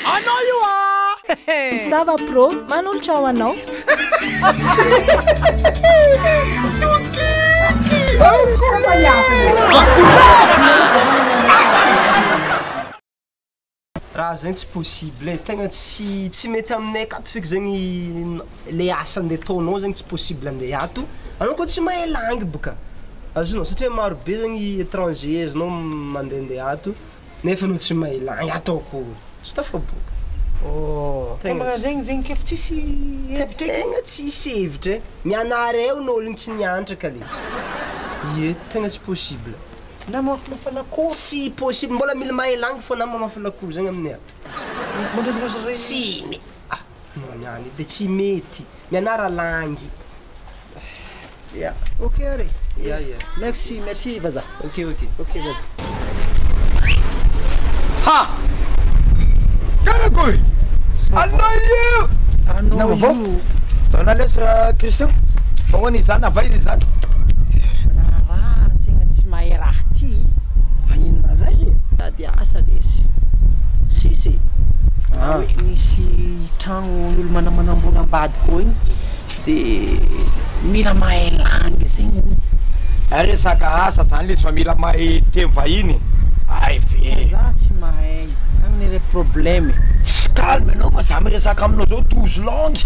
Anao io ah! Zava pro, manolotra ao anao. Raha zany tsy possible tegna tsy mety aminay akato feky zegny le asa andeha ataonao zegny tsy possible andeha ato anao koa tsy mahay langue boka azonao satria maro be zegny étranger azonao mandehandeha ato nefa anao tsy mahay langue atao akory tsy tafaka boka. Oh, tegna zegny kefa tsisy hevitra tegna tsisy hevitra mianary eo n'olo tsy nianatra ka le ie tegna tsy possible. Na mamafa lakory tsy possible mbola mila mahay langue fô na mamafa lakory zegny aminay ato mandrosindrosa regny tsy maniany de tsy mety mianara langue. Yeah, ok allez. Yeah. Merci vaza. Ok vaza. Ha! Caracoy! Annoyeux! Anao io. Dona lesra Christian. Fongoni zany avay zany. Raha tegna tsy mahay raha ty. Fa inona zay? Tady asa lesy. Tsisy. Misy tragno olo manamanambola ambadiko igny de mila mahay langue zegny. Resaka asa zany lesy fa mila mahay teny vahiny. Ay ve. Za tsy mahay. Agny le problème. Calme anao fa za miresaka aminao zao 12 langue.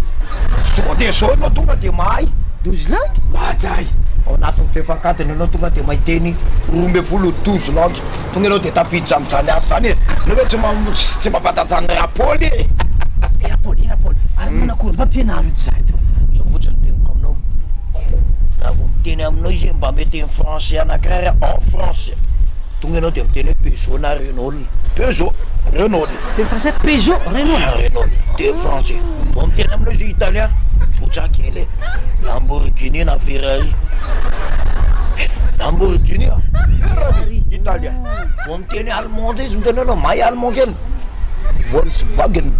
Sao de sao anao tonga de mahay 12 langue? Mazay. Ao anatin'ny fifankatiny anao tonga de mahay teny 12 langue. Tonga anao de tafiditra amin'izany asa zany. Anao hoe tsy mahafantatsany rapôly e. Rapôly. Ary manakory mba ampianaro ito zay to. Zao fotsiny teniko aminao. Raha vao miteny aminao izy mba mety amin'ny français anankiray en français. Tonga anao de miteny hoe Peugeot na Renault. Renault. C'est français Peugeot, Renault. De français. Vao miteny aminao izy italien. Tsotra kely. Lamborghini na Ferrari. Lamborghini ah. Ferrari italien. Vao miteny allemand izy miteny anao mahay allemand kely. Volkswagen.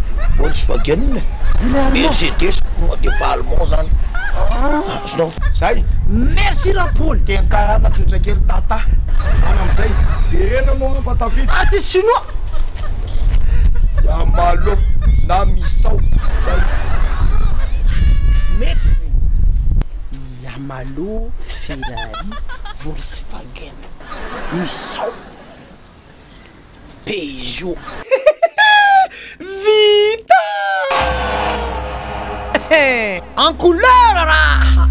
Mercedes de fa allemand zany. Sinon, zay. Merci Rapôly. Teny karana tsotra kely tata. Ana amizay. De ena anao mba tafiditra. Artiste chinois. Yamalo na Misao. Mety. Yamalo, Ferrari, Volkswagen, Misao, Peugeot. Vita! En couleur raha!